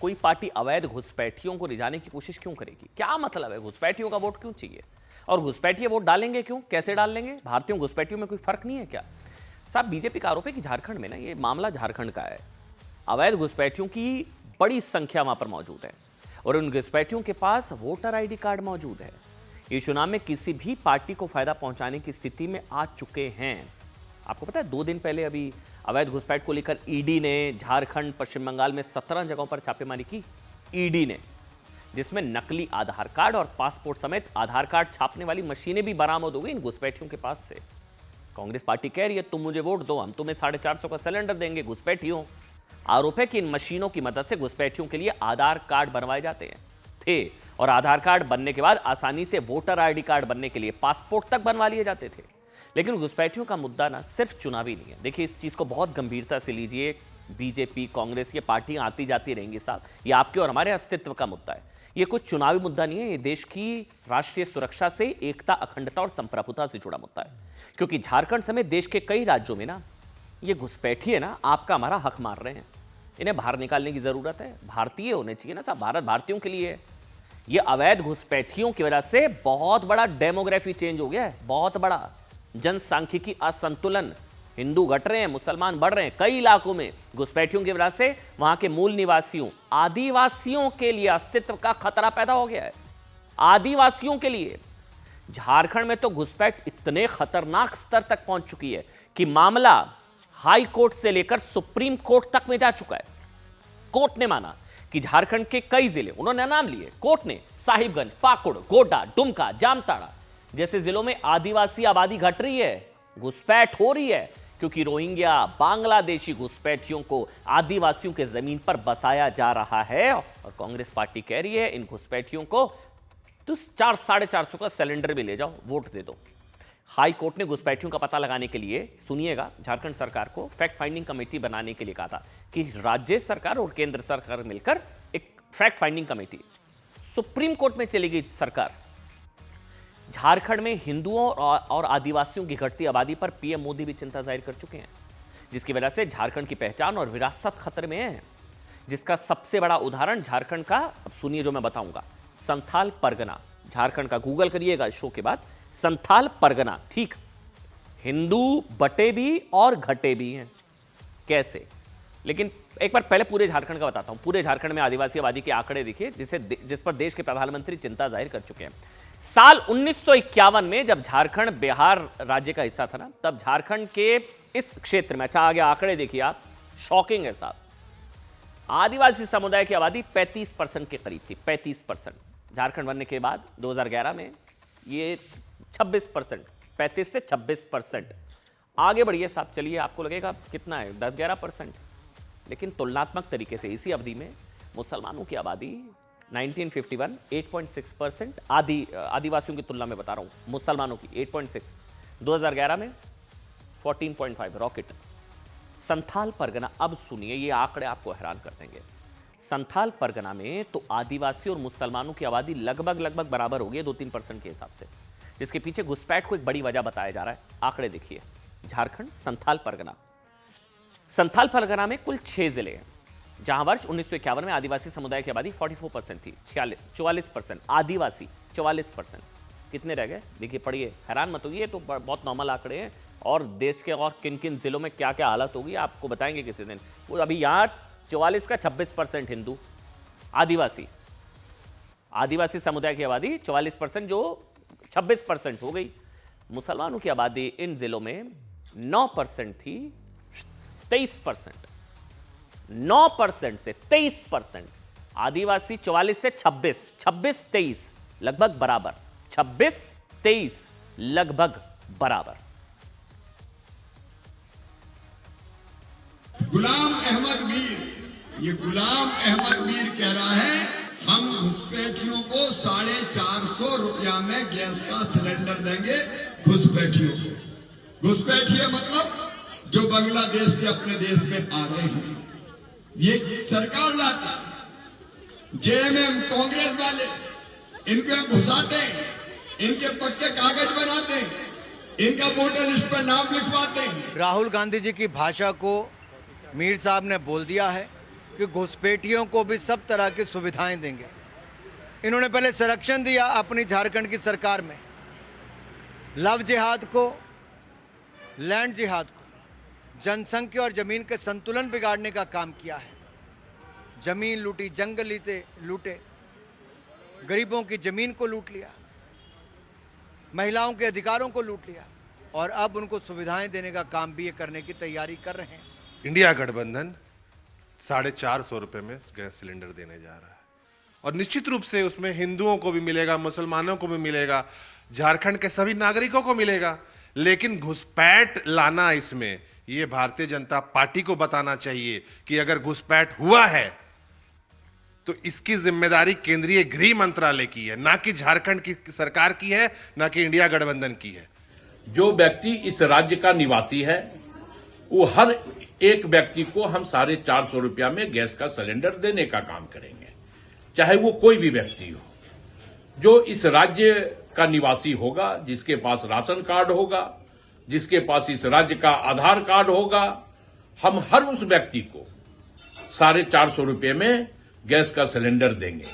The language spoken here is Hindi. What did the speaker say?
कोई पार्टी अवैध घुसपैठियों को रिझाने की कोशिश क्यों करेगी? क्या मतलब है? घुसपैठियों का वोट क्यों चाहिए? और घुसपैठिए वोट डालेंगे क्यों? कैसे डाल लेंगे? भारतीयों घुसपैठियों में कोई फर्क नहीं है क्या? साहब, बीजेपी का आरोप है कि झारखंड में ना, ये मामला झारखंड का है, अवैध घुसपैठियों की बड़ी संख्या वहां पर मौजूद है और उन घुसपैठियों के पास वोटर आईडी कार्ड मौजूद है। ये चुनाव में किसी भी पार्टी को फायदा पहुंचाने की स्थिति में आ चुके हैं। आपको पता है 2 दिन पहले अभी अवैध घुसपैठ को लेकर ईडी ने झारखंड, पश्चिम बंगाल में 17 जगहों पर छापेमारी की ईडी ने, जिसमें नकली आधार कार्ड और पासपोर्ट समेत आधार कार्ड छापने वाली मशीनें भी बरामद हो गई इन घुसपैठियों के पास से। कांग्रेस पार्टी कह रही है तुम मुझे वोट दो, हम तुम्हें 450 का सिलेंडर देंगे। घुसपैठियों, आरोप है कि इन मशीनों की मदद से घुसपैठियों के लिए आधार कार्ड बनवाए जाते थे और आधार कार्ड बनने के बाद आसानी से वोटर आईडी कार्ड बनने के लिए पासपोर्ट तक बनवा लिए जाते थे। लेकिन घुसपैठियों का मुद्दा ना सिर्फ चुनावी नहीं है। देखिए, इस चीज को बहुत गंभीरता से लीजिए। बीजेपी, कांग्रेस, ये पार्टियां आती जाती रहेंगी साहब, ये आपके और हमारे अस्तित्व का मुद्दा है। ये कुछ चुनावी मुद्दा नहीं है, ये देश की राष्ट्रीय सुरक्षा से, एकता, अखंडता और संप्रभुता से जुड़ा मुद्दा है। क्योंकि झारखंड समेत देश के कई राज्यों में ना ये घुसपैठिए ना आपका हमारा हक मार रहे हैं। इन्हें बाहर निकालने की जरूरत है। भारतीय होने चाहिए ना साहब, भारत भारतीयों के लिए है। ये अवैध घुसपैठियों की वजह से बहुत बड़ा डेमोग्राफी चेंज हो गया है, बहुत बड़ा जनसांख्यिकी असंतुलन। हिंदू घट रहे हैं, मुसलमान बढ़ रहे हैं। कई इलाकों में घुसपैठियों की वजह से वहां के मूल निवासियों, आदिवासियों के लिए अस्तित्व का खतरा पैदा हो गया है। आदिवासियों के लिए झारखंड में तो घुसपैठ इतने खतरनाक स्तर तक पहुंच चुकी है कि मामला हाई कोर्ट से लेकर सुप्रीम कोर्ट तक में जा चुका है। कोर्ट ने माना कि झारखंड के कई जिले, उन्होंने नाम लिए कोर्ट ने, साहिबगंज, पाकुड़, गोड्डा, दुमका, जामताड़ा जैसे जिलों में आदिवासी आबादी घट रही है, घुसपैठ हो रही है, क्योंकि रोहिंग्या, बांग्लादेशी घुसपैठियों को आदिवासियों के जमीन पर बसाया जा रहा है। और कांग्रेस पार्टी कह रही है इन घुसपैठियों को तो 400-450 का सिलेंडर भी ले जाओ, वोट दे दो। हाई कोर्ट ने घुसपैठियों का पता लगाने के लिए, सुनिएगा, झारखंड सरकार को फैक्ट फाइंडिंग कमेटी बनाने के लिए कहा था कि राज्य सरकार और केंद्र सरकार मिलकर एक fact finding committee. Supreme court में चली गई सरकार। झारखंड में हिंदुओं और आदिवासियों की घटती आबादी पर पीएम मोदी भी चिंता जाहिर कर चुके हैं, जिसकी वजह से झारखंड की पहचान और विरासत खतरे में है। जिसका सबसे बड़ा उदाहरण झारखंड का, अब सुनिए जो मैं बताऊंगा, संथाल परगना। झारखंड का गूगल करिएगा इस शो के बाद, संथाल परगना। ठीक, हिंदू बटे भी और घटे भी हैं। कैसे? लेकिन एक बार पहले पूरे झारखंड का बताता हूं। पूरे झारखंड में आदिवासी आबादी के आंकड़े देखिए, जिस पर देश के प्रधानमंत्री चिंता जाहिर कर चुके हैं। साल 1951 में जब झारखंड बिहार राज्य का हिस्सा था ना, तब झारखंड के इस क्षेत्र में, अच्छा आ गया आंकड़े देखिए आप, शॉकिंग है साहब, आदिवासी समुदाय की आबादी 35% के करीब थी। 35%। झारखंड बनने के बाद 2011 में ये 26%, 35 से 26%। आगे बढ़िए साहब, चलिए, आपको लगेगा कितना है, 10-11%। लेकिन तुलनात्मक तरीके से इसी अवधि में मुसलमानों की आबादी 1951 8.6%, आदिवासियों की तुलना में बता रहा हूं, मुसलमानों की 8.6, 2011 में 14.5, रॉकेट। संथाल परगना, अब सुनिए, ये आंकड़े आपको हैरान कर देंगे। संथाल परगना में तो आदिवासी और मुसलमानों की आबादी लगभग बराबर हो गई 2-3% के हिसाब से, जिसके पीछे घुसपैठ को एक बड़ी वजह बताया जा रहा है। आंकड़े देखिए, झारखंड, संथाल परगना। संथाल परगना में कुल 6 जिले हैं, जहां वर्ष 1951 में आदिवासी समुदाय की आबादी 44% थी, 44%, आदिवासी 44%। कितने रह गए? देखिए, पढ़िए, हैरान मत होइए, तो बहुत नॉर्मल आंकड़े हैं। और देश के और किन किन जिलों में क्या क्या हालत होगी आपको बताएंगे किसी दिन। वो अभी यहाँ 44 का 26% हिंदू, आदिवासी समुदाय की आबादी 44%, जो 26% हो गई। मुसलमानों की आबादी इन जिलों में 9% थी, 23%। 9% से 23%। आदिवासी 44 से 26, 26-23 लगभग बराबर, 26-23 लगभग बराबर। गुलाम अहमद मीर, ये गुलाम अहमद मीर कह रहा है हम घुसपैठियों को 450 रुपया में गैस का सिलेंडर देंगे। घुसपैठियों को, घुसपैठिए मतलब जो बांग्लादेश से अपने देश में आ गए हैं, ये सरकार लाता। जेएमएम कांग्रेस वाले इनके घुसाते, इनके पक्के कागज बनाते, इनका वोटर लिस्ट पर नाम लिखवाते। राहुल गांधी जी की भाषा को मीर साहब ने बोल दिया है कि घुसपैठियों को भी सब तरह की सुविधाएं देंगे। इन्होंने पहले संरक्षण दिया अपनी झारखंड की सरकार में, लव जिहाद को, लैंड जिहाद को, जनसंख्या और जमीन के संतुलन बिगाड़ने का काम किया है। जमीन लूटी, जंगल लूटे, गरीबों की जमीन को लूट लिया, महिलाओं के अधिकारों को लूट लिया और अब उनको सुविधाएं देने का काम भी ये करने की तैयारी कर रहे हैं। इंडिया गठबंधन 450 रुपए में गैस सिलेंडर देने जा रहा है और निश्चित रूप से उसमें हिंदुओं को भी मिलेगा, मुसलमानों को भी मिलेगा, झारखंड के सभी नागरिकों को मिलेगा। लेकिन घुसपैठ लाना, इसमें ये भारतीय जनता पार्टी को बताना चाहिए कि अगर घुसपैठ हुआ है तो इसकी जिम्मेदारी केंद्रीय गृह मंत्रालय की है, ना कि झारखंड की सरकार की है, ना कि इंडिया गठबंधन की है। जो व्यक्ति इस राज्य का निवासी है वो हर एक व्यक्ति को हम 450 रुपया में गैस का सिलेंडर देने का काम करेंगे, चाहे वो कोई भी व्यक्ति हो। जो इस राज्य का निवासी होगा, जिसके पास राशन कार्ड होगा, जिसके पास इस राज्य का आधार कार्ड होगा, हम हर उस व्यक्ति को 450 रुपये में गैस का सिलेंडर देंगे।